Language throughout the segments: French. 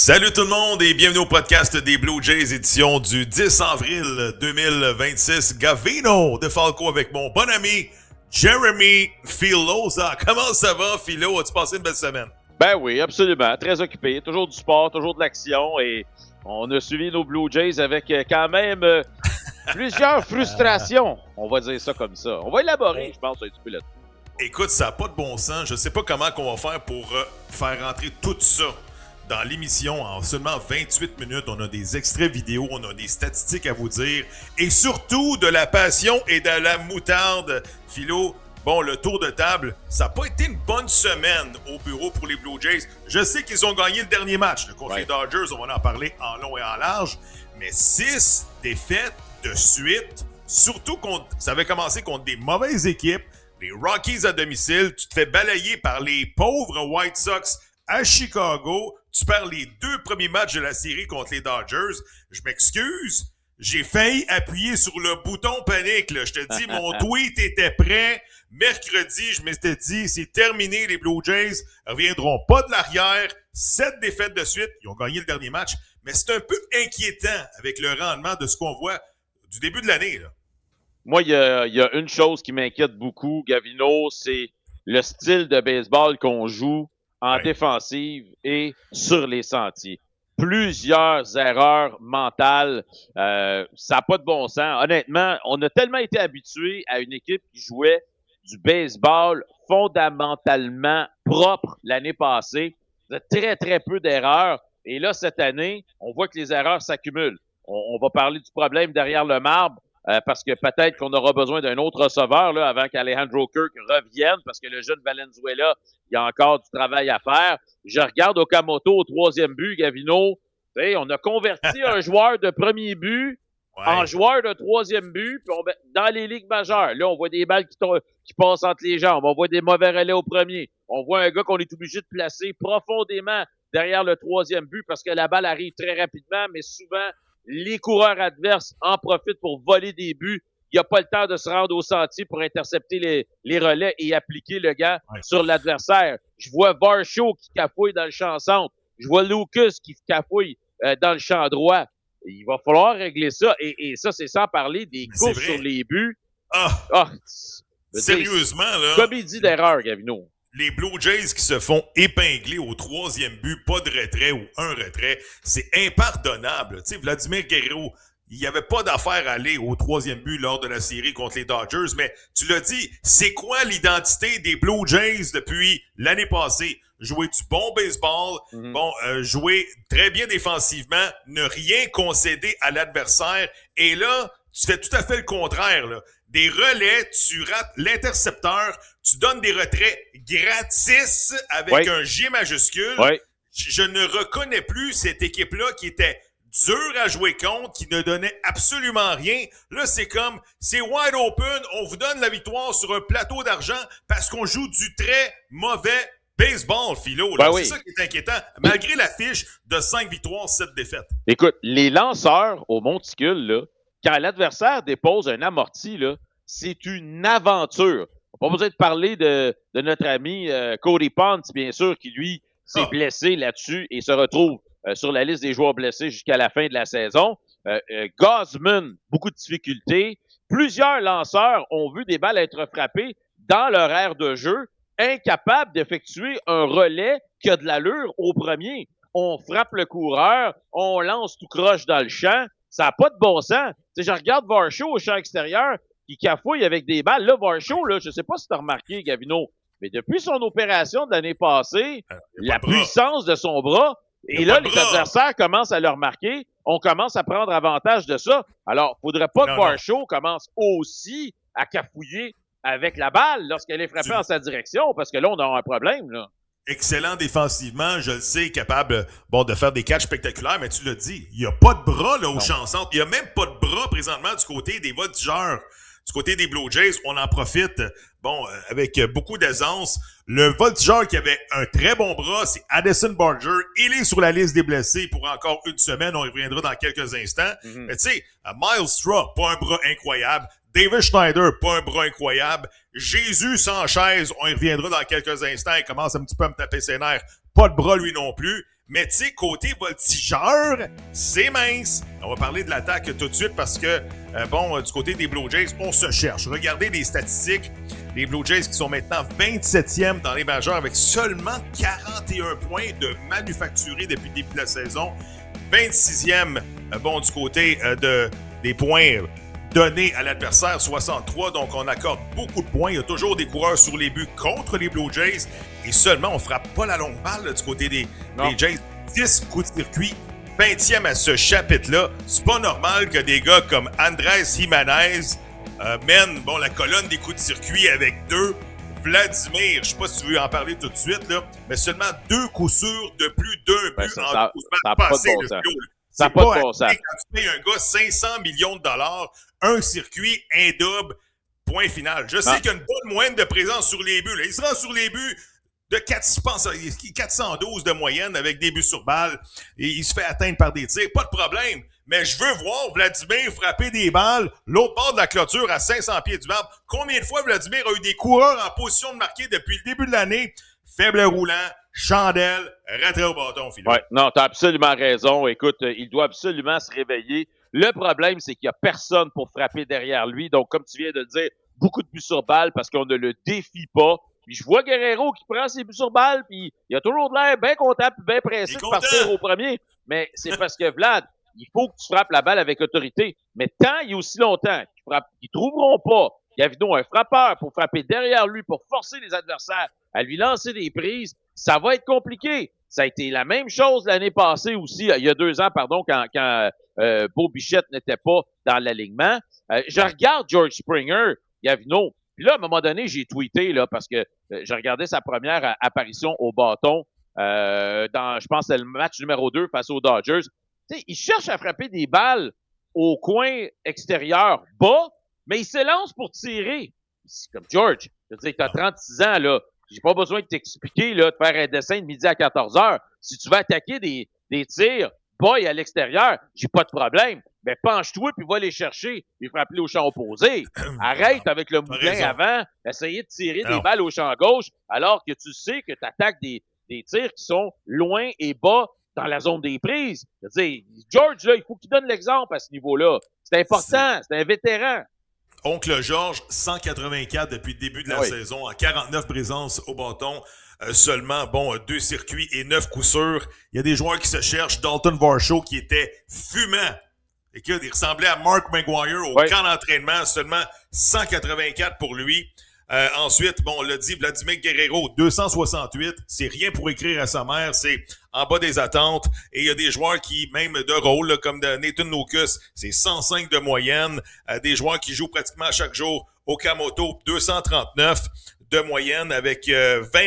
Salut tout le monde et bienvenue au podcast des Blue Jays, édition du 10 avril 2026. Gavino de Falco avec mon bon ami Jeremy Filosa. Comment ça va, Philo? As-tu passé une belle semaine? Ben oui, absolument. Très occupé. Toujours du sport, toujours de l'action et on a suivi nos Blue Jays avec quand même plusieurs frustrations. On va dire ça comme ça. On va élaborer, je pense, un petit peu là-dessus. Écoute, ça n'a pas de bon sens. Je sais pas comment qu'on va faire pour faire rentrer tout ça dans l'émission en seulement 28 minutes. On a des extraits vidéo, on a des statistiques à vous dire et surtout de la passion et de la moutarde. Philo, bon, le tour de table, ça n'a pas été une bonne semaine au bureau pour les Blue Jays. Je sais qu'ils ont gagné le dernier match contre les Dodgers, on va en parler en long et en large, mais 6 défaites de suite, surtout contre, ça avait commencé contre des mauvaises équipes, les Rockies à domicile, tu te fais balayer par les pauvres White Sox à Chicago, tu perds les 2 premiers matchs de la série contre les Dodgers. Je m'excuse, j'ai failli appuyer sur le bouton panique. Là. Je te dis, mon tweet était prêt. Mercredi, je m'étais dit, c'est terminé, les Blue Jays reviendront pas de l'arrière. 7 défaites de suite, ils ont gagné le dernier match. Mais c'est un peu inquiétant avec le rendement de ce qu'on voit du début de l'année. Là. Moi, il y a une chose qui m'inquiète beaucoup, Gavino, c'est le style de baseball qu'on joue en défensive et sur les sentiers. Plusieurs erreurs mentales, ça n'a pas de bon sens. Honnêtement, on a tellement été habitués à une équipe qui jouait du baseball fondamentalement propre l'année passée. Très, très peu d'erreurs. Et là, cette année, on voit que les erreurs s'accumulent. On va parler du problème derrière le marbre. Parce que peut-être qu'on aura besoin d'un autre receveur là, avant qu'Alejandro Kirk revienne, parce que le jeune Valenzuela, il y a encore du travail à faire. Je regarde Okamoto au 3e but, Gavino. On a converti un joueur de premier but en joueur de 3e but puis dans les ligues majeures. Là, on voit des balles qui passent entre les jambes. On voit des mauvais relais au premier. On voit un gars qu'on est obligé de placer profondément derrière le 3e but parce que la balle arrive très rapidement, mais souvent, les coureurs adverses en profitent pour voler des buts. Il n'y a pas le temps de se rendre au sentier pour intercepter les relais et appliquer le gant sur l'adversaire. Je vois Varsho qui cafouille dans le champ centre. Je vois Lucas qui cafouille dans le champ droit. Il va falloir régler ça. Et ça, c'est sans parler des courses sur les buts. Sérieusement, là. Comédie d'erreur, Gavino. Les Blue Jays qui se font épingler au 3e but, pas de retrait ou un retrait, c'est impardonnable. Tu sais, Vladimir Guerrero, il n'y avait pas d'affaire à aller au 3e but lors de la série contre les Dodgers, mais tu l'as dit, c'est quoi l'identité des Blue Jays depuis l'année passée? Jouer du bon baseball, jouer très bien défensivement, ne rien concéder à l'adversaire, et là, tu fais tout à fait le contraire, là. Des relais, tu rates l'intercepteur, tu donnes des retraits gratis avec un G majuscule. Je ne reconnais plus cette équipe-là qui était dure à jouer contre, qui ne donnait absolument rien. Là, c'est comme, c'est wide open, on vous donne la victoire sur un plateau d'argent parce qu'on joue du très mauvais baseball, Philo. C'est ça qui est inquiétant, malgré la fiche de 5 victoires, 7 défaites. Écoute, les lanceurs au monticule, là, quand l'adversaire dépose un amorti, là, c'est une aventure. On n'a pas besoin de parler de notre ami Cody Ponce, bien sûr, qui, lui, s'est blessé là-dessus et se retrouve sur la liste des joueurs blessés jusqu'à la fin de la saison. Gausman, beaucoup de difficultés. Plusieurs lanceurs ont vu des balles être frappées dans leur aire de jeu, incapables d'effectuer un relais qui a de l'allure au premier. On frappe le coureur, on lance tout croche dans le champ. Ça n'a pas de bon sens. T'sais, je regarde Varsho au champ extérieur qui cafouille avec des balles. Là, Varsho, là, je sais pas si tu as remarqué, Gavino, mais depuis son opération de l'année passée, la puissance de son bras, et là, les adversaires commencent à le remarquer. On commence à prendre avantage de ça. Alors, faudrait pas que Varsho commence aussi à cafouiller avec la balle lorsqu'elle est frappée en sa direction, parce que là, on a un problème, là. Excellent défensivement, je le sais, capable de faire des catchs spectaculaires, mais tu l'as dit, il n'y a pas de bras là, au champ centre. Il n'y a même pas de bras présentement du côté des voltigeurs. Du côté des Blue Jays, on en profite avec beaucoup d'aisance. Le voltigeur qui avait un très bon bras, c'est Addison Barger. Il est sur la liste des blessés pour encore une semaine. On y reviendra dans quelques instants. Mais tu sais, Miles Straw, pas un bras incroyable. David Schneider, pas un bras incroyable. Jésus Sanchez, on y reviendra dans quelques instants. Il commence un petit peu à me taper ses nerfs. pas de bras lui non plus. Mais tu sais, côté voltigeur, c'est mince. On va parler de l'attaque tout de suite parce que, du côté des Blue Jays, on se cherche. Regardez les statistiques. Les Blue Jays qui sont maintenant 27e dans les majeurs avec seulement 41 points de manufacturés depuis le début de la saison. 26e, du côté des points donnés à l'adversaire, 63. Donc, on accorde beaucoup de points. Il y a toujours des coureurs sur les buts contre les Blue Jays. Et seulement, on frappe pas la longue balle là, du côté des Jays. 10 coups de circuit. 20e à ce chapitre-là. C'est pas normal que des gars comme Andrés Jiménez mènent la colonne des coups de circuit avec 2. Vladimir, je sais pas si tu veux en parler tout de suite, là, mais seulement 2 coups sûrs de plus d'un but en 12 matchs passés. Ça n'a pas de bon sens. Quand tu payes un gars 500 millions de dollars, un circuit, un double, point final. Je sais qu'il y a une bonne moyenne de présence sur les buts. Là. Il se rend sur les buts de 412 de moyenne avec des buts sur balle. Et il se fait atteindre par des tirs. Pas de problème. Mais je veux voir Vladimir frapper des balles l'autre bord de la clôture à 500 pieds du marbre. Combien de fois Vladimir a eu des coureurs en position de marquer depuis le début de l'année? Faible roulant, chandelle, retrait au bâton, Philippe. Ouais, non, t'as absolument raison. Écoute, il doit absolument se réveiller. Le problème, c'est qu'il n'y a personne pour frapper derrière lui. Donc, comme tu viens de le dire, beaucoup de buts sur balle parce qu'on ne le défie pas. Puis je vois Guerrero qui prend ses buts sur balle, puis il a toujours de l'air bien content puis bien pressé de partir au premier. Mais c'est parce que, Vlad, il faut que tu frappes la balle avec autorité. Mais tant et aussi longtemps qu'ils trouveront pas Gavino un frappeur pour frapper derrière lui, pour forcer les adversaires à lui lancer des prises, ça va être compliqué. Ça a été la même chose l'année passée aussi, il y a 2 ans, pardon, quand Beau Bichette n'était pas dans l'alignement. Je regarde George Springer, Gavino, puis là, à un moment donné, j'ai tweeté, là, parce que j'ai regardé sa première apparition au bâton je pense que c'est le match numéro 2 face aux Dodgers. Tu sais, il cherche à frapper des balles au coin extérieur bas, mais il s'élance pour tirer. C'est comme George. Je veux dire, t'as 36 ans, là. J'ai pas besoin de t'expliquer, là, de faire un dessin de midi à 14 heures. Si tu veux attaquer des tirs bas et à l'extérieur, j'ai pas de problème. Mais penche-toi puis va les chercher puis frapper au champ opposé. Arrête avec le moulin avant, essayer de tirer des balles au champ gauche alors que tu sais que tu attaques des tirs qui sont loin et bas dans la zone des prises. Je veux dire, George, là, il faut qu'il donne l'exemple à ce niveau-là. C'est important, c'est un vétéran. Oncle Georges, 184 depuis le début de la saison, en 49 présences au bâton, seulement 2 circuits et 9 coups sûrs. Il y a des joueurs qui se cherchent. Dalton Varsho qui était fumant. Et qu'il ressemblait à Mark Maguire au camp d'entraînement, seulement 184 pour lui. Ensuite, on l'a dit, Vladimir Guerrero, 268. C'est rien pour écrire à sa mère. C'est en bas des attentes. Et il y a des joueurs qui, même de rôle, là, comme de Nathan Nokus, c'est 105 de moyenne. Des joueurs qui jouent pratiquement chaque jour. Okamoto, 239 de moyenne avec 20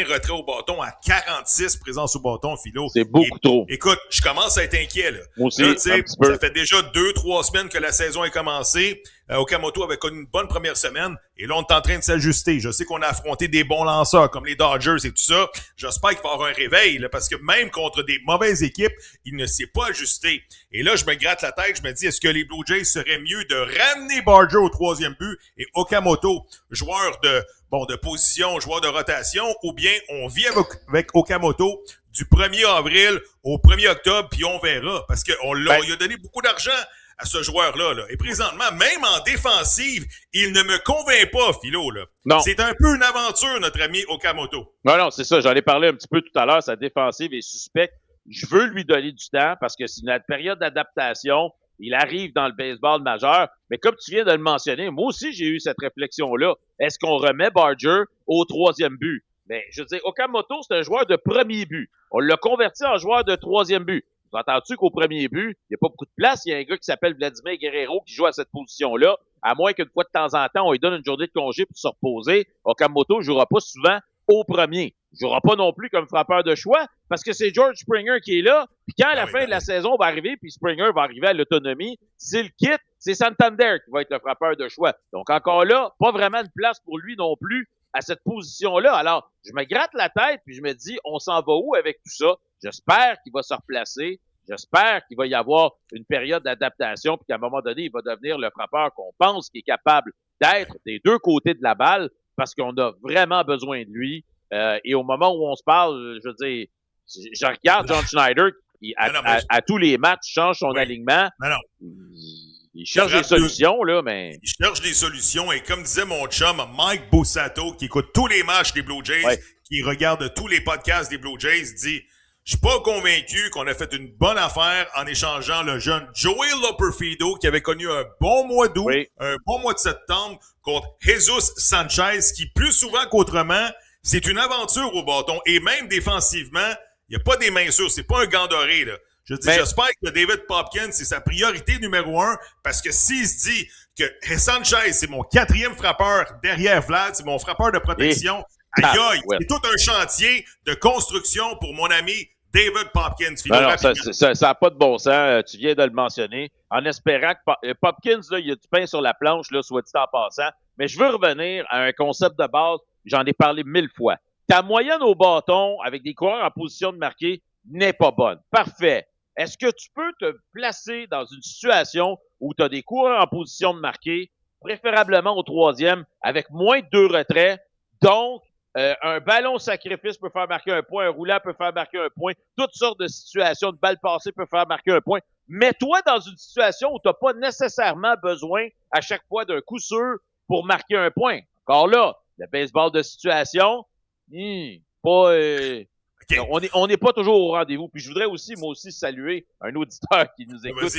retraits au bâton à 46 présences au bâton, Philo. C'est beaucoup trop. Écoute, je commence à être inquiet. Là. Moi aussi, là, ça fait déjà 2-3 semaines que la saison est commencée. Okamoto avait connu une bonne première semaine et là, on est en train de s'ajuster. Je sais qu'on a affronté des bons lanceurs comme les Dodgers et tout ça. J'espère qu'il va y avoir un réveil là, parce que même contre des mauvaises équipes, il ne s'est pas ajusté. Et là, je me gratte la tête. Je me dis, est-ce que les Blue Jays seraient mieux de ramener Barger au 3e but et Okamoto, joueur de position, joueur de rotation, ou bien on vit avec Okamoto du 1er avril au 1er octobre, puis on verra. Parce qu'on il a donné beaucoup d'argent à ce joueur-là. Là. Et présentement, même en défensive, il ne me convainc pas, Philo. Là. Non. C'est un peu une aventure, notre ami Okamoto. Non, c'est ça. J'en ai parlé un petit peu tout à l'heure. Sa défensive est suspecte. Je veux lui donner du temps parce que c'est une période d'adaptation. Il arrive dans le baseball majeur. Mais comme tu viens de le mentionner, moi aussi, j'ai eu cette réflexion-là. Est-ce qu'on remet Barger au 3e but? Ben, je veux dire, Okamoto, c'est un joueur de premier but. On l'a converti en joueur de 3e but. Vous entendez-tu qu'au premier but, il n'y a pas beaucoup de place? Il y a un gars qui s'appelle Vladimir Guerrero qui joue à cette position-là. À moins qu'une fois de temps en temps, on lui donne une journée de congé pour se reposer. Okamoto ne jouera pas souvent au premier. Il ne jouera pas non plus comme frappeur de choix parce que c'est George Springer qui est là. Puis quand la fin de la saison va arriver, puis Springer va arriver à l'autonomie, s'il quitte, c'est Santander qui va être le frappeur de choix. Donc encore là, pas vraiment de place pour lui non plus à cette position-là. Alors, je me gratte la tête puis je me dis, on s'en va où avec tout ça? J'espère qu'il va se replacer. J'espère qu'il va y avoir une période d'adaptation puis qu'à un moment donné, il va devenir le frappeur qu'on pense qu'il est capable d'être des deux côtés de la balle parce qu'on a vraiment besoin de lui. Et au moment où on se parle, je veux dire, Je regarde John Schneider, à tous les matchs, change son alignement. Non. Il cherche des solutions, là, mais... Il cherche des solutions, et comme disait mon chum Mike Bussato, qui écoute tous les matchs des Blue Jays, qui regarde tous les podcasts des Blue Jays, dit « Je suis pas convaincu qu'on a fait une bonne affaire en échangeant le jeune Joey Loperfido, qui avait connu un bon mois d'août, un bon mois de septembre, contre Jesus Sanchez, qui plus souvent qu'autrement, c'est une aventure au bâton. Et même défensivement, il n'y a pas des mains sûres, c'est pas un gant doré, là. J'espère que David Popkins, c'est sa priorité numéro 1, parce que s'il se dit que Sanchez, c'est mon 4e frappeur derrière Vlad, c'est mon frappeur de protection, c'est tout un chantier de construction pour mon ami David Popkins. Ça n'a pas de bon sens, tu viens de le mentionner, en espérant que Popkins, là, il y a du pain sur la planche, là, soit dit en passant, mais je veux revenir à un concept de base, j'en ai parlé 1000 fois. Ta moyenne au bâton, avec des coureurs en position de marquer, n'est pas bonne. Parfait. Est-ce que tu peux te placer dans une situation où tu as des coureurs en position de marquer, préférablement au 3e, avec moins de 2 retraits, donc un ballon sacrifice peut faire marquer un point, un roulant peut faire marquer un point, toutes sortes de situations de balles passées peuvent faire marquer un point. Mets-toi dans une situation où tu n'as pas nécessairement besoin à chaque fois d'un coup sûr pour marquer un point. Encore là, le baseball de situation, pas... Okay. On n'est pas toujours au rendez-vous. Puis je voudrais aussi, moi aussi, saluer un auditeur qui nous écoute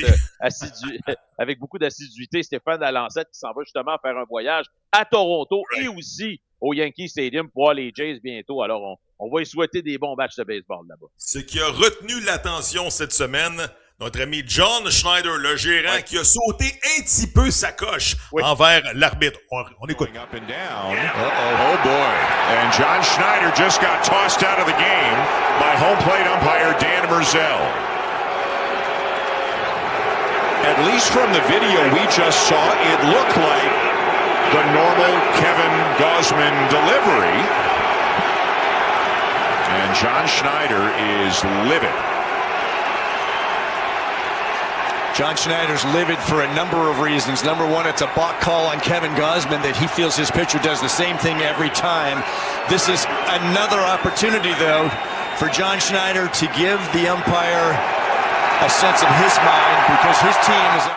avec beaucoup d'assiduité, Stéphane Alancette, qui s'en va justement faire un voyage à Toronto et aussi au Yankee Stadium pour voir les Jays bientôt. Alors, on va y souhaiter des bons matchs de baseball là-bas. Ce qui a retenu l'attention cette semaine, notre ami John Schneider, le gérant, qui a sauté un petit peu sa coche envers l'arbitre. On écoute. Up and down. Oh boy. And John Schneider just got tossed out of the game by home plate umpire Dan Merzel. At least from the video we just saw, it looked like the normal Kevin Gausman delivery. And John Schneider is livid. John Schneider's livid for a number of reasons. Number one, it's a balk call on Kevin Gausman that he feels his pitcher does the same thing every time. This is another opportunity, though, for John Schneider to give the umpire a sense of his mind because his team is...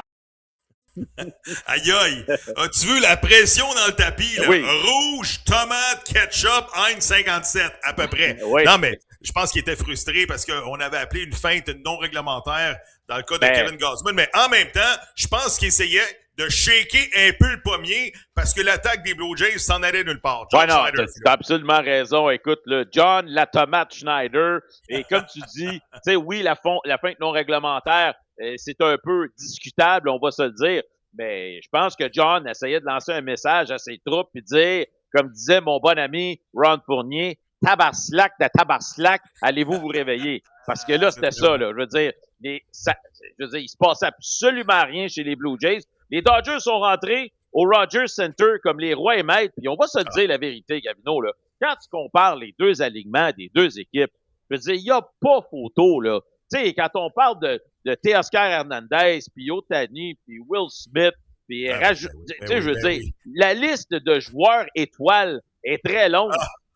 Aïe aïe! As-tu vu la pression dans le tapis? Là? Oui. Rouge, tomate, ketchup, Heinz 57, à peu près. Oui. Non, mais je pense qu'il était frustré parce qu'on avait appelé une feinte non réglementaire dans le cas de Kevin Gausman. Mais en même temps, je pense qu'il essayait de shaker un peu le pommier parce que l'attaque des Blue Jays s'en allait nulle part. Ouais, non, t'as absolument raison. Écoute, là, John, la tomate Schneider, et comme tu dis, tu sais, oui, la feinte non réglementaire, c'est un peu discutable, on va se le dire, mais je pense que John essayait de lancer un message à ses troupes et dire, comme disait mon bon ami Ron Fournier, tabarslac de tabarslac, allez-vous vous réveiller? Parce que là, c'était ça, là. Je veux dire, il se passait absolument rien chez les Blue Jays. Les Dodgers sont rentrés au Rogers Center comme les rois et maîtres. Puis on va se dire la vérité, Gavino, là. Quand tu compares les deux alignements des deux équipes, je veux dire, il n'y a pas photo, là. Tu sais, quand on parle de Teoscar Hernandez, puis Ohtani, puis Will Smith, puis je veux dire, la liste de joueurs étoiles est très longue.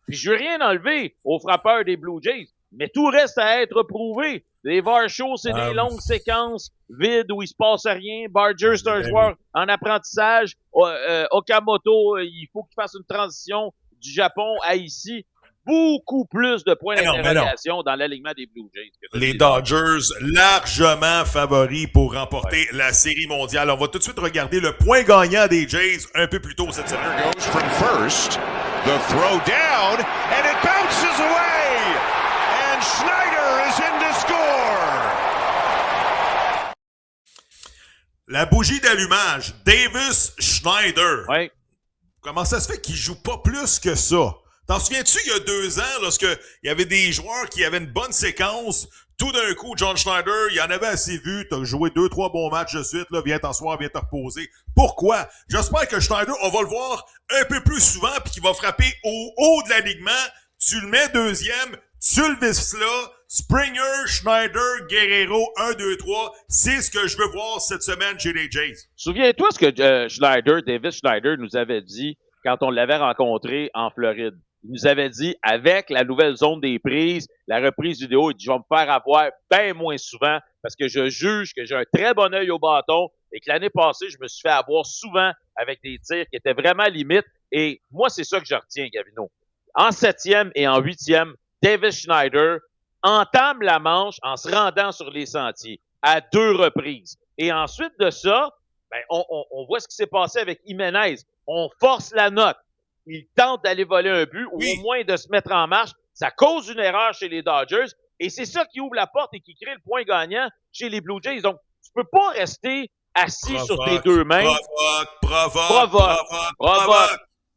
Puis je veux rien enlever aux frappeurs des Blue Jays, mais tout reste à être prouvé. Les Varsho, c'est des longues séquences vides où il se passe rien. Barger, c'est un joueur en apprentissage. Okamoto, il faut qu'il fasse une transition du Japon à ici. Beaucoup plus de points d'interrogation dans l'alignement des Blue Jays. Les Dodgers, largement favoris pour remporter la Série mondiale. On va tout de suite regarder le point gagnant des Jays un peu plus tôt cette semaine. Goes from first, the throw down, and it bounces away! And Schneider is in to score! La bougie d'allumage, Davis Schneider. Ouais. Comment ça se fait qu'il joue pas plus que ça? T'en souviens-tu, il y a 2 ans, lorsqu'il y avait des joueurs qui avaient une bonne séquence, tout d'un coup, John Schneider, il en avait assez vu, t'as joué 2-3 bons matchs de suite, là, viens t'asseoir, viens te reposer. Pourquoi? J'espère que Schneider, on va le voir un peu plus souvent, puis qu'il va frapper au haut de l'alignement. Tu le mets deuxième, tu le vises là, Springer, Schneider, Guerrero, 1, 2, 3, c'est ce que je veux voir cette semaine chez les Jays. Souviens-toi ce que Davis Schneider nous avait dit quand on l'avait rencontré en Floride. il nous avait dit, avec la nouvelle zone des prises, la reprise vidéo, il dit, je vais me faire avoir bien moins souvent parce que je juge que j'ai un très bon œil au bâton et que l'année passée, je me suis fait avoir souvent avec des tirs qui étaient vraiment limites. Et moi, c'est ça que je retiens, Gavino. En 7e et en 8e, Davis Schneider entame la manche en se rendant sur les sentiers à 2 reprises. Et ensuite de ça, ben, on voit ce qui s'est passé avec Jiménez. On force la note. Il tente d'aller voler un but ou au moins de se mettre en marche. Ça cause une erreur chez les Dodgers. Et c'est ça qui ouvre la porte et qui crée le point gagnant chez les Blue Jays. Donc, tu peux pas rester assis sur tes deux mains.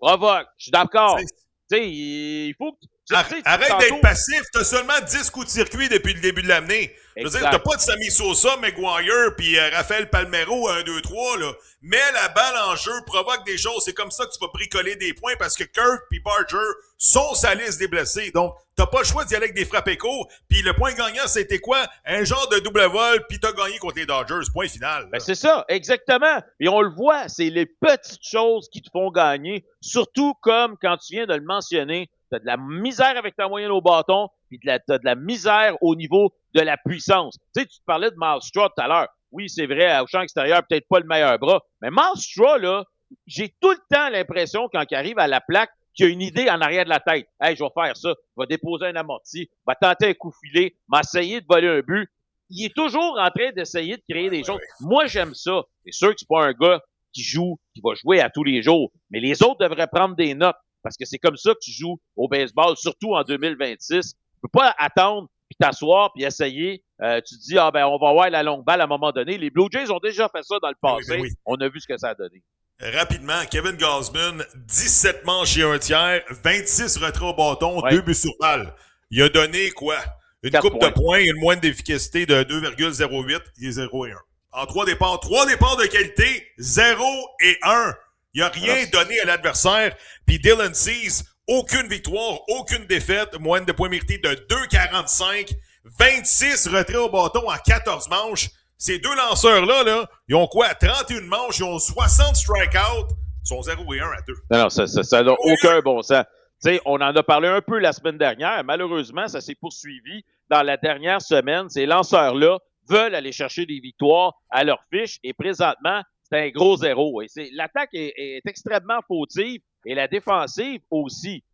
Provoque. Je suis d'accord. Tu sais, il faut que arrête d'être passif, t'as seulement 10 coups de circuit depuis le début de l'année. Je veux dire, t'as pas de Sammy Sosa, Maguire, puis Rafael Palmeiro, 1, 2, 3, là. Mets la balle en jeu, provoque des choses, c'est comme ça que tu vas bricoler des points, parce que Kirk puis Barger sont sa liste des blessés. Donc, t'as pas le choix d'y aller avec des frappes échos, puis le point gagnant, c'était quoi? Un genre de double vol, puis t'as gagné contre les Dodgers, point final. Ben c'est ça, exactement. Et on le voit, c'est les petites choses qui te font gagner, surtout comme quand tu viens de le mentionner, t'as de la misère avec ta moyenne au bâton, puis t'as de la misère au niveau de la puissance. Tu sais, tu te parlais de Myles Straw tout à l'heure. Oui, c'est vrai, au champ extérieur, peut-être pas le meilleur bras. Mais Myles Straw, là, j'ai tout le temps l'impression, quand il arrive à la plaque, qu'il y a une idée en arrière de la tête. Hey, je vais faire ça. Je vais déposer un amorti, va tenter un coup filé, m'essayer de voler un but. Il est toujours en train d'essayer de créer des choses. Moi, j'aime ça. C'est sûr que c'est pas un gars qui va jouer à tous les jours. Mais les autres devraient prendre des notes. Parce que c'est comme ça que tu joues au baseball, surtout en 2026. Tu peux pas attendre, puis t'asseoir, puis essayer. Tu te dis, on va avoir la longue balle à un moment donné. Les Blue Jays ont déjà fait ça dans le passé. Oui. On a vu ce que ça a donné. Rapidement, Kevin Gausman, 17 manches et un tiers, 26 retraits au bâton, 2 buts sur balle. Il a donné quoi? Une coupe de points et une moyenne d'efficacité de 2,08 et 0 et 1. En 3 départs de qualité, 0 et 1. Il n'a rien donné à l'adversaire. Puis Dylan Cease, aucune victoire, aucune défaite, moyenne de points mérités de 2,45, 26 retraits au bâton en 14 manches. Ces deux lanceurs-là, là, ils ont quoi? 31 manches, ils ont 60 strikeouts, ils sont 0 et 1 à 2. Non, ça n'a aucun bon sens. T'sais, on en a parlé un peu la semaine dernière. Malheureusement, ça s'est poursuivi dans la dernière semaine. Ces lanceurs-là veulent aller chercher des victoires à leur fiche et présentement, c'est un gros zéro. Et l'attaque est extrêmement fautive et la défensive aussi.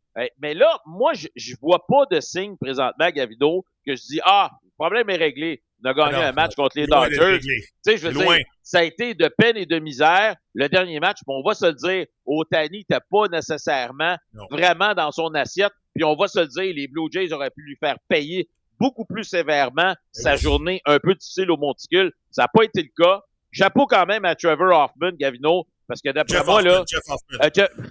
Mais là, moi, je vois pas de signe présentement, Gavino, que je dis, le problème est réglé. On a gagné un match contre les Dodgers. Tu sais, je veux dire, ça a été de peine et de misère. Le dernier match, on va se le dire, Ohtani n'était pas nécessairement vraiment dans son assiette. Puis on va se le dire, les Blue Jays auraient pu lui faire payer beaucoup plus sévèrement sa journée un peu difficile au monticule. Ça n'a pas été le cas. Chapeau quand même à Trevor Hoffman, Gavino, parce que d'après moi, là...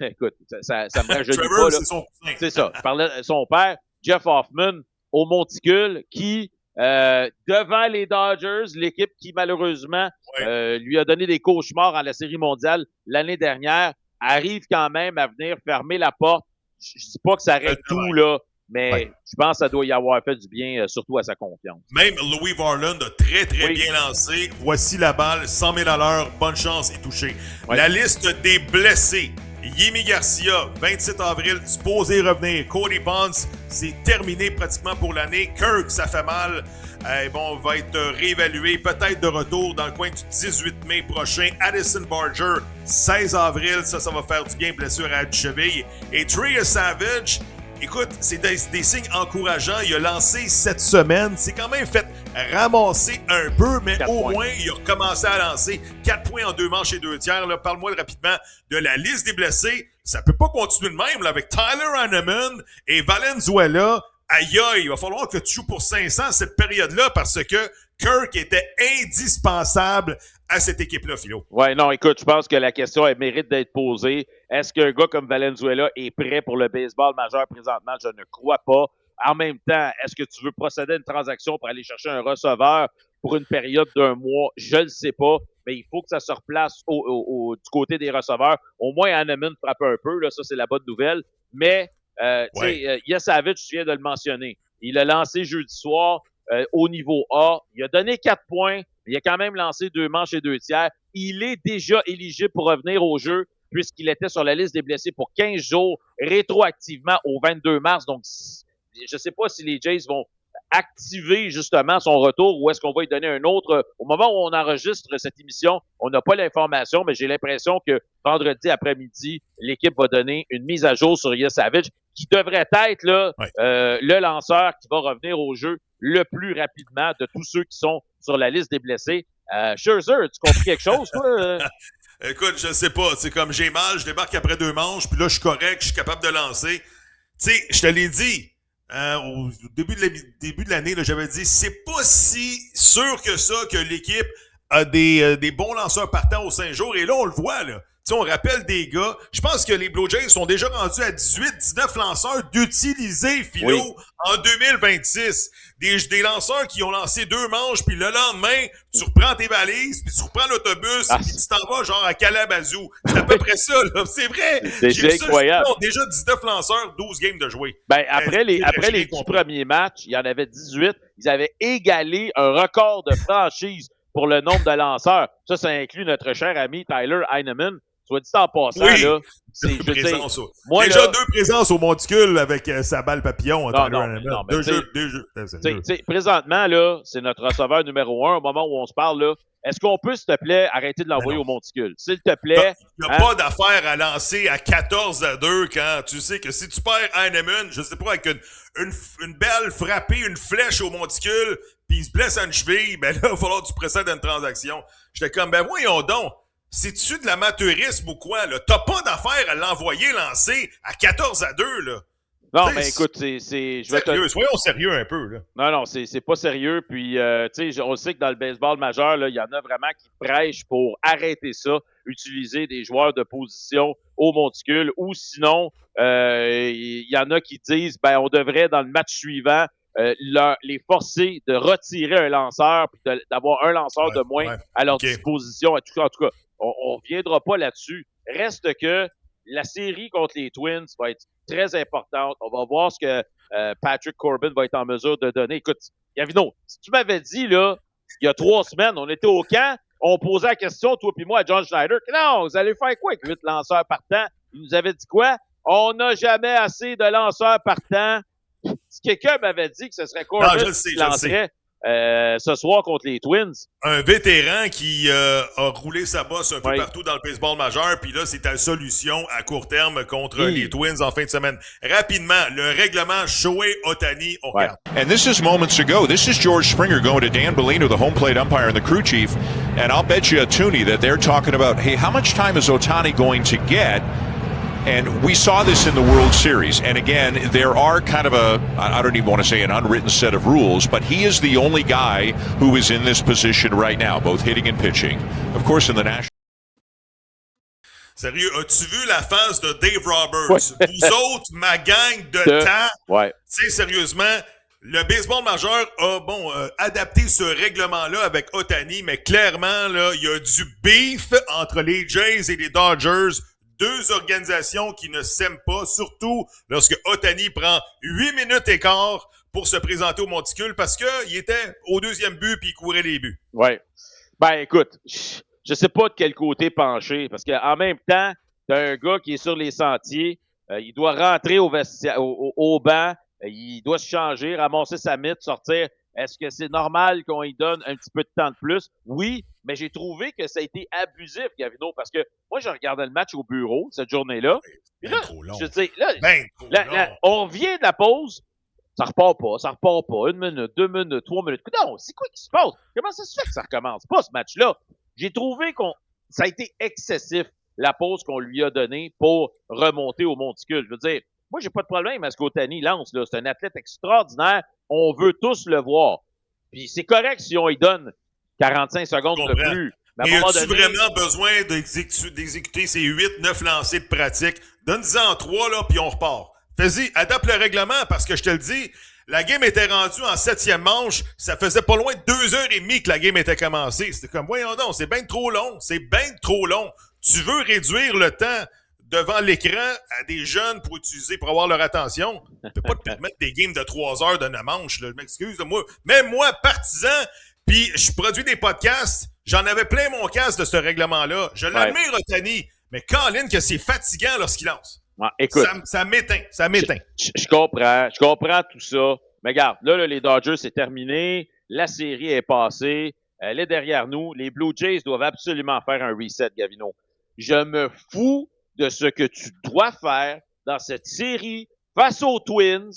écoute, ça me rajeunit pas, là. C'est ça. Je parlais de son père, Jeff Hoffman, au monticule, qui... devant les Dodgers, l'équipe qui malheureusement lui a donné des cauchemars en la Série mondiale l'année dernière, arrive quand même à venir fermer la porte. Je dis pas que ça règle tout, là, mais je pense que ça doit y avoir fait du bien, surtout à sa confiance. Même Louis Varland a très bien lancé. Voici la balle, 100 000 à l'heure, bonne chance et touché. La liste des blessés. Yimi Garcia, 27 avril, supposé revenir. Cody Bonds, c'est terminé pratiquement pour l'année. Kirk, ça fait mal. Va être réévalué, peut-être de retour dans le coin du 18 mai prochain. Addison Barger, 16 avril, ça va faire du bien, blessure à la cheville. Et Trey Savage, écoute, c'est des signes encourageants. Il a lancé cette semaine. C'est quand même fait ramasser un peu, mais au moins, il a commencé à lancer 4 points en 2 manches et 2 tiers. Là, parle-moi rapidement de la liste des blessés. Ça peut pas continuer de même là, avec Tyler Hanneman et Valenzuela. Aïe, il va falloir que tu joues pour 500 cette période-là parce que Kirk était indispensable à cette équipe-là, Philo. Ouais, non, écoute, je pense que la question, elle mérite d'être posée. Est-ce qu'un gars comme Valenzuela est prêt pour le baseball majeur présentement? Je ne crois pas. En même temps, est-ce que tu veux procéder à une transaction pour aller chercher un receveur pour une période d'1 mois? Je ne sais pas, mais il faut que ça se replace du côté des receveurs. Au moins, Hanneman frappe un peu, là, ça, c'est la bonne nouvelle. Mais, tu sais, Savage, tu viens de le mentionner. Il a lancé jeudi soir au niveau A. Il a donné 4 points. Il a quand même lancé 2 manches et 2 tiers. Il est déjà éligible pour revenir au jeu puisqu'il était sur la liste des blessés pour 15 jours, rétroactivement au 22 mars. Donc, je sais pas si les Jays vont activer justement son retour ou est-ce qu'on va lui donner un autre. Au moment où on enregistre cette émission, on n'a pas l'information, mais j'ai l'impression que vendredi après-midi, l'équipe va donner une mise à jour sur Ilya Savage, qui devrait être là, le lanceur qui va revenir au jeu le plus rapidement de tous ceux qui sont sur la liste des blessés. Scherzer, tu compris quelque chose, toi? Écoute, je sais pas. C'est comme j'ai mal, je débarque après 2 manches, puis là, je suis correct, je suis capable de lancer. Tu sais, je te l'ai dit, au début de l'année, là, j'avais dit, c'est pas si sûr que ça que l'équipe a des bons lanceurs partants aux 5 jours. Et là, on le voit, là. Tu sais, on rappelle des gars. Je pense que les Blue Jays sont déjà rendus à 18-19 lanceurs d'utiliser, Philo, en 2026. Des lanceurs qui ont lancé 2 manches, puis le lendemain, tu reprends tes valises, puis tu reprends l'autobus, puis tu t'en vas genre à Calabazou. C'est à peu près ça, là. C'est vrai. C'est incroyable. Déjà 19 lanceurs, 12 games de jouer. Ben, après les 10 premiers matchs, il y en avait 18. Ils avaient égalé un record de franchise pour le nombre de lanceurs. Ça inclut notre cher ami Tyler Heineman. Soit dit en passant, là, c'est moi, déjà 2 présences au monticule avec sa balle papillon. Non, deux jeux. Présentement, là, c'est notre receveur numéro 1 au moment où on se parle, là. Est-ce qu'on peut, s'il te plaît, arrêter de l'envoyer au monticule? S'il te plaît. Il n'y a pas d'affaire à lancer à 14-2 quand tu sais que si tu perds Heineman, je sais pas, avec une belle frappée, une flèche au monticule, puis il se blesse à une cheville, ben là, il va falloir que tu procèdes à une transaction. J'étais comme, ben voyons donc. C'est-tu de l'amateurisme ou quoi, là? T'as pas d'affaire à l'envoyer lancer à 14-2, là. Non, mais écoute, soyons sérieux un peu, là. Non, c'est pas sérieux. Puis, tu sais, on sait que dans le baseball majeur, là, il y en a vraiment qui prêchent pour arrêter ça, utiliser des joueurs de position au monticule, ou sinon, il y en a qui disent, ben, on devrait, dans le match suivant, les forcer de retirer un lanceur, puis d'avoir un lanceur de moins à leur disposition. En tout cas, on reviendra pas là-dessus. Reste que la série contre les Twins va être très importante. On va voir ce que Patrick Corbin va être en mesure de donner. Écoute, Gavino, si tu m'avais dit, là, il y a 3 semaines, on était au camp, on posait la question, toi puis moi, à John Schneider, non, vous allez faire quoi avec 8 lanceurs partants? Il nous avait dit quoi? On n'a jamais assez de lanceurs partants. Si quelqu'un m'avait dit que ce serait Corbin qui lancerait ce soir contre les Twins. Un vétéran qui a roulé sa bosse un peu partout dans le baseball majeur, puis là, c'est ta solution à court terme contre les Twins en fin de semaine. Rapidement, le règlement Shohei Ohtani, on regarde. And this is moments ago. This is George Springer going to Dan Bellino, the home plate umpire and the crew chief, and I'll bet you a toonie that they're talking about, hey, how much time is Ohtani going to get? And we saw this in the World Series. And again, there are kind of I don't even want to say an unwritten set of rules, but he is the only guy who is in this position right now, both hitting and pitching. Of course, in the National. Sérieux, as-tu vu la face de Dave Roberts? Vous autres, ma gang de temps. Tu sais, sérieusement, le baseball majeur a, adapté ce règlement-là avec Ohtani, mais clairement, là, il y a du beef entre les Jays et les Dodgers. 2 organisations qui ne s'aiment pas, surtout lorsque Ohtani prend 8 minutes et quart pour se présenter au monticule parce qu'il était au 2e but puis il courait les buts. Ouais. Ben, écoute, je sais pas de quel côté pencher parce qu'en même temps, t'as un gars qui est sur les sentiers, il doit rentrer au banc, il doit se changer, ramasser sa mythe, sortir. Est-ce que c'est normal qu'on lui donne un petit peu de temps de plus? Oui, mais j'ai trouvé que ça a été abusif, Gavino, parce que moi, je regardais le match au bureau cette journée-là. Puis là, trop long. Je sais, là, on revient de la pause, ça repart pas. 1 minute, 2 minutes, 3 minutes. Non, c'est quoi qui se passe? Comment ça se fait que ça recommence pas, ce match-là? J'ai trouvé ça a été excessif, la pause qu'on lui a donnée pour remonter au monticule. Je veux dire, moi, j'ai pas de problème à ce qu'Ohtani lance, là. C'est un athlète extraordinaire. On veut tous le voir. Puis c'est correct si on lui donne 45 secondes de plus. Mais as-tu vraiment besoin d'exécuter ces 8-9 lancers de pratique? Donne-en 3, là, puis on repart. Fais-y, adapte le règlement, parce que je te le dis, la game était rendue en 7e manche. Ça faisait pas loin de 2h30 que la game était commencée. C'était comme, voyons donc, c'est bien trop long. C'est bien trop long. Tu veux réduire le temps devant l'écran à des jeunes pour utiliser, pour avoir leur attention. Tu peux pas te permettre des games de 3 heures de 9 manches, là. Je m'excuse de moi. Même moi, partisan, puis je produis des podcasts, j'en avais plein mon casque de ce règlement-là. Je l'admire, Ohtani, Mais Colin, que c'est fatigant lorsqu'il lance. Ouais, écoute, ça m'éteint. Je comprends tout ça. Mais regarde, là, les Dodgers, c'est terminé. La série est passée. Elle est derrière nous. Les Blue Jays doivent absolument faire un reset, Gavino. Je me fous de ce que tu dois faire dans cette série face aux Twins.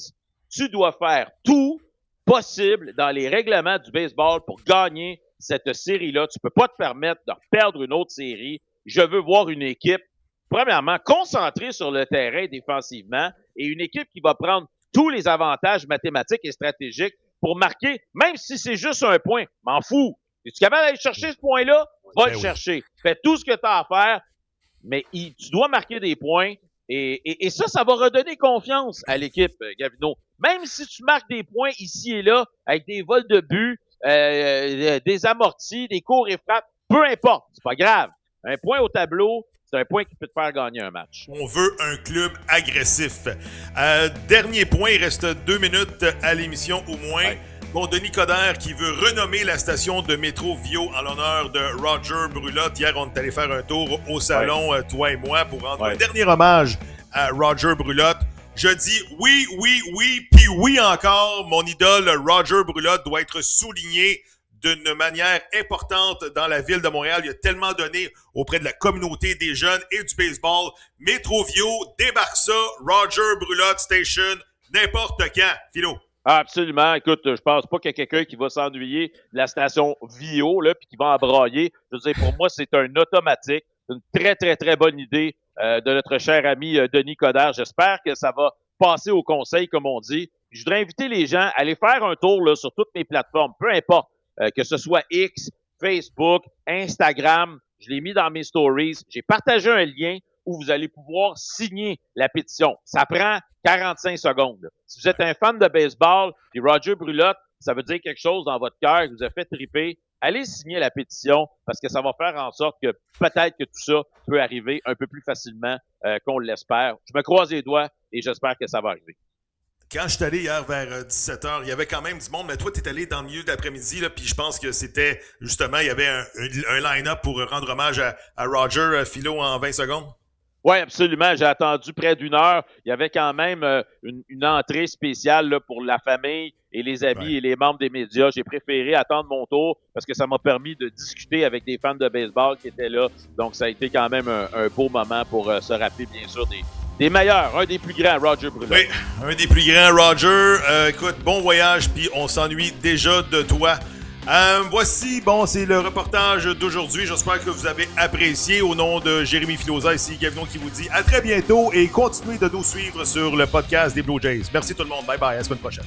Tu dois faire tout possible dans les règlements du baseball pour gagner cette série-là. Tu peux pas te permettre de perdre une autre série. Je veux voir une équipe, premièrement, concentrée sur le terrain défensivement et une équipe qui va prendre tous les avantages mathématiques et stratégiques pour marquer, même si c'est juste un point. M'en fous. Es-tu capable d'aller chercher ce point-là? Va le chercher. Fais tout ce que tu as à faire, mais tu dois marquer des points. Et ça va redonner confiance à l'équipe, Gavino. Même si tu marques des points ici et là, avec des vols de but, des amortis, des cours et frappes, peu importe, c'est pas grave. Un point au tableau, c'est un point qui peut te faire gagner un match. On veut un club agressif. Dernier point, il reste 2 minutes à l'émission au moins. Ouais. Bon, Denis Coderre qui veut renommer la station de métro Vio en l'honneur de Roger Brulotte. Hier, on est allé faire un tour au salon, toi et moi, pour rendre un dernier hommage à Roger Brulotte. Je dis oui, puis oui encore. Mon idole Roger Brulotte doit être souligné d'une manière importante dans la ville de Montréal. Il a tellement donné auprès de la communauté des jeunes et du baseball. Métrovio, débarque ça, Roger Brulotte Station, n'importe quand. Philo. Ah, absolument. Écoute, je pense pas qu'il y a quelqu'un qui va s'ennuyer de la station Vio, là, puis qui va en brailler. Je veux dire, pour moi, c'est un automatique. C'est une très, très, très bonne idée de notre cher ami Denis Coderre. J'espère que ça va passer au conseil, comme on dit. Je voudrais inviter les gens à aller faire un tour là, sur toutes mes plateformes, peu importe. Que ce soit X, Facebook, Instagram, je l'ai mis dans mes stories. J'ai partagé un lien où vous allez pouvoir signer la pétition. Ça prend 45 secondes. Là. Si vous êtes un fan de baseball, puis Roger Brulotte, ça veut dire quelque chose dans votre cœur qui vous a fait triper, allez signer la pétition parce que ça va faire en sorte que peut-être que tout ça peut arriver un peu plus facilement qu'on l'espère. Je me croise les doigts et j'espère que ça va arriver. Quand je suis allé hier vers 17h, il y avait quand même du monde, mais toi, tu es allé dans le milieu d'après-midi, là, puis je pense que c'était, justement, il y avait un line-up pour rendre hommage à Roger Philo en 20 secondes. Oui, absolument. J'ai attendu près d'1 heure. Il y avait quand même une entrée spéciale là, pour la famille et les amis et les membres des médias. J'ai préféré attendre mon tour parce que ça m'a permis de discuter avec des fans de baseball qui étaient là. Donc, ça a été quand même un beau moment pour se rappeler, bien sûr, des meilleurs, un des plus grands, Roger Brulotte. Oui, un des plus grands, Roger. Écoute, bon voyage, puis on s'ennuie déjà de toi. Voici, bon, c'est le reportage d'aujourd'hui. J'espère que vous avez apprécié. Au nom de Jérémy Filosa, ici Gavino qui vous dit à très bientôt et continuez de nous suivre sur le podcast des Blue Jays. Merci tout le monde. Bye bye, à la semaine prochaine.